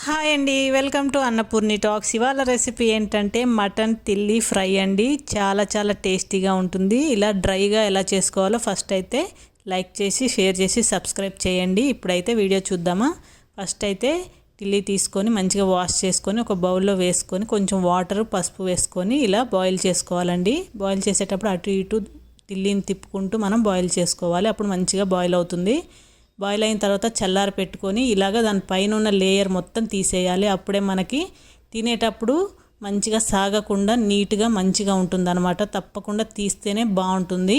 Hi అండి, welcome to Annapurni talks. ఇవాళ recipe ఏంటంటే మటన్ తిల్లి ఫ్రై అండి. చాలా టేస్టీగా ఉంటుంది. ఇలా డ్రైగా ఎలా చేసుకోవాలో ఫస్ట్ అయితే లైక్ చేసి షేర్ చేసి సబ్స్క్రైబ్ చేయండి. ఇప్పుడైతే వీడియో చూద్దామా. ఫస్ట్ అయితే తిల్లి తీసుకొని మంచిగా వాష్ చేసుకొని ఒక బౌల్లో వేసుకొని కొంచెం వాటర్ పసుపు వేసుకొని ఇలా బాయిల్ చేసుకోవాలండి. బాయిల్ చేసేటప్పుడు అటు ఇటు తిల్లిని తిప్పుకుంటూ మనం బాయిల్ చేసుకోవాలి. అప్పుడు మంచిగా బాయిల్ అవుతుంది. బాయిల్ అయిన తర్వాత చల్లారి పెట్టుకొని ఇలాగ దాని పైన ఉన్న లేయర్ మొత్తం తీసేయాలి. అప్పుడే మనకి తినేటప్పుడు మంచిగా సాగకుండా నీట్గా మంచిగా ఉంటుంది అనమాట. తప్పకుండా తీస్తేనే బాగుంటుంది.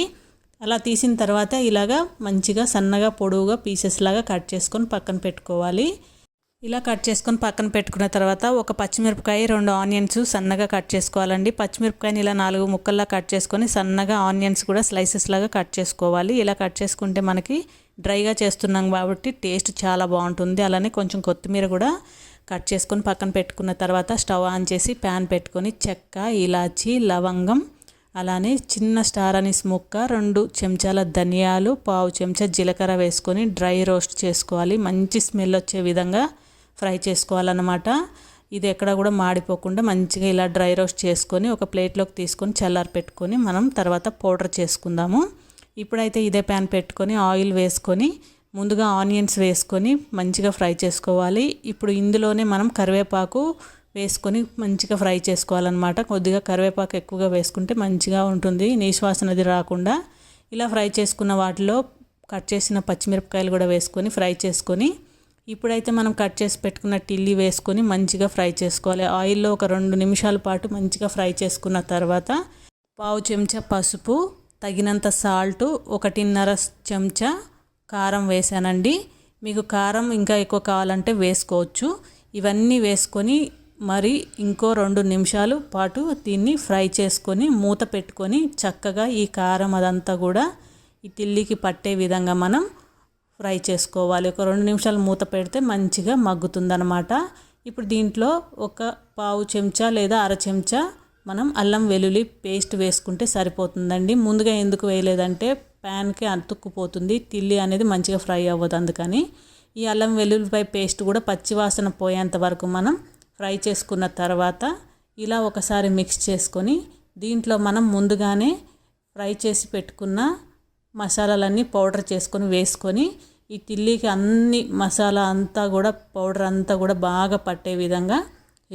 అలా తీసిన తర్వాత ఇలాగ మంచిగా సన్నగా పొడవుగా పీసెస్ లాగా కట్ చేసుకొని పక్కన పెట్టుకోవాలి. ఇలా కట్ చేసుకొని పక్కన పెట్టుకున్న తర్వాత ఒక పచ్చిమిరపకాయ 2 ఆనియన్స్ సన్నగా కట్ చేసుకోవాలండి. పచ్చిమిరపకాయని ఇలా 4 ముక్కల్లా కట్ చేసుకొని సన్నగా ఆనియన్స్ కూడా స్లైసెస్ లాగా కట్ చేసుకోవాలి. ఇలా కట్ చేసుకుంటే మనకి డ్రైగా చేస్తున్నాం కాబట్టి టేస్ట్ చాలా బాగుంటుంది. అలానే కొంచెం కొత్తిమీర కూడా కట్ చేసుకొని పక్కన పెట్టుకున్న తర్వాత స్టవ్ ఆన్ చేసి ప్యాన్ పెట్టుకొని చెక్క, ఇలాచి, లవంగం, అలానే చిన్న స్టార్ అనీస్ ముక్క, 2 చెంచాల ధనియాలు, 1/2 చెంచా జీలకర్ర వేసుకొని డ్రై రోస్ట్ చేసుకోవాలి. మంచి స్మెల్ వచ్చే విధంగా ఫ్రై చేసుకోవాలన్నమాట. ఇది ఎక్కడ కూడా మాడిపోకుండా మంచిగా ఇలా డ్రై రోస్ట్ చేసుకొని ఒక ప్లేట్లోకి తీసుకొని చల్లారి పెట్టుకొని మనం తర్వాత పౌడర్ చేసుకుందాము. ఇప్పుడైతే ఇదే ప్యాన్ పెట్టుకొని ఆయిల్ వేసుకొని ముందుగా ఆనియన్స్ వేసుకొని మంచిగా ఫ్రై చేసుకోవాలి. ఇప్పుడు ఇందులోనే మనం కరివేపాకు వేసుకొని మంచిగా ఫ్రై చేసుకోవాలన్నమాట. కొద్దిగా కరివేపాకు ఎక్కువగా వేసుకుంటే మంచిగా ఉంటుంది, నీసు వాసన అది రాకుండా. ఇలా ఫ్రై చేసుకున్న వాటిలో కట్ చేసిన పచ్చిమిరపకాయలు కూడా వేసుకొని ఫ్రై చేసుకొని ఇప్పుడైతే మనం కట్ చేసి పెట్టుకున్న టిల్లీ వేసుకొని మంచిగా ఫ్రై చేసుకోవాలి. ఆయిల్లో ఒక 2 నిమిషాల పాటు మంచిగా ఫ్రై చేసుకున్న తర్వాత 1/2 చెంచా పసుపు, తగినంత సాల్ట్, 1.5 చెంచా కారం వేసానండి. మీకు కారం ఇంకా ఎక్కువ కావాలంటే వేసుకోవచ్చు. ఇవన్నీ వేసుకొని మరి ఇంకో 2 నిమిషాలు పాటు దీన్ని ఫ్రై చేసుకొని మూత పెట్టుకొని చక్కగా ఈ కారం అదంతా కూడా ఈ తిల్లికి పట్టే విధంగా మనం ఫ్రై చేసుకోవాలి. ఒక 2 నిమిషాలు మూత పెడితే మంచిగా మగ్గుతుందన్నమాట. ఇప్పుడు దీంట్లో ఒక 1/2 చెంచా లేదా 1/2 చెంచా మనం అల్లం వెల్లుల్లి పేస్ట్ వేసుకుంటే సరిపోతుందండి. ముందుగా ఎందుకు వేయలేదంటే ప్యాన్కి అతుక్కుపోతుంది, తిల్లి అనేది మంచిగా ఫ్రై అవ్వదు. అందుకని ఈ అల్లం వెల్లుల్లిపై పేస్ట్ కూడా పచ్చివాసన పోయేంత వరకు మనం ఫ్రై చేసుకున్న తర్వాత ఇలా ఒకసారి మిక్స్ చేసుకొని దీంట్లో మనం ముందుగానే ఫ్రై చేసి పెట్టుకున్న మసాలాలన్నీ పౌడర్ చేసుకొని వేసుకొని ఈ తిల్లికి అన్ని మసాలా అంతా కూడా పౌడర్ అంతా కూడా బాగా పట్టే విధంగా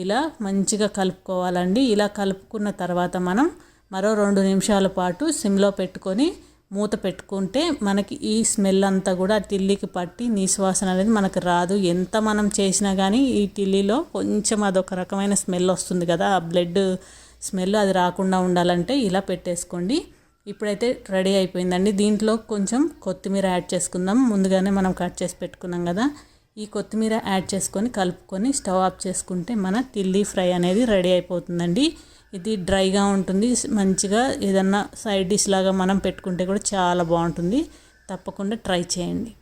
ఇలా మంచిగా కలుపుకోవాలండి. ఇలా కలుపుకున్న తర్వాత మనం మరో 2 నిమిషాల పాటు సిమ్లో పెట్టుకొని మూత పెట్టుకుంటే మనకి ఈ స్మెల్ అంతా కూడా తిల్లికి పట్టి నీసువాసన అనేది మనకు రాదు. ఎంత మనం చేసినా కానీ ఈ తిల్లిలో కొంచెం అదొక రకమైన స్మెల్ వస్తుంది కదా, ఆ బ్లడ్ స్మెల్ అది రాకుండా ఉండాలంటే ఇలా పెట్టేసుకోండి. ఇప్పుడైతే రెడీ అయిపోయిందండి. దీంట్లో కొంచెం కొత్తిమీర యాడ్ చేసుకుందాం. ముందుగానే మనం కట్ చేసి పెట్టుకున్నాం కదా, ఈ కొత్తిమీర యాడ్ చేసుకొని కలుపుకొని స్టవ్ ఆఫ్ చేసుకుంటే మన తిల్లి ఫ్రై అనేది రెడీ అయిపోతుందండి. ఇది డ్రైగా ఉంటుంది, మంచిగా ఏదన్నా సైడ్ డిష్ లాగా మనం పెట్టుకుంటే కూడా చాలా బాగుంటుంది. తప్పకుండా ట్రై చేయండి.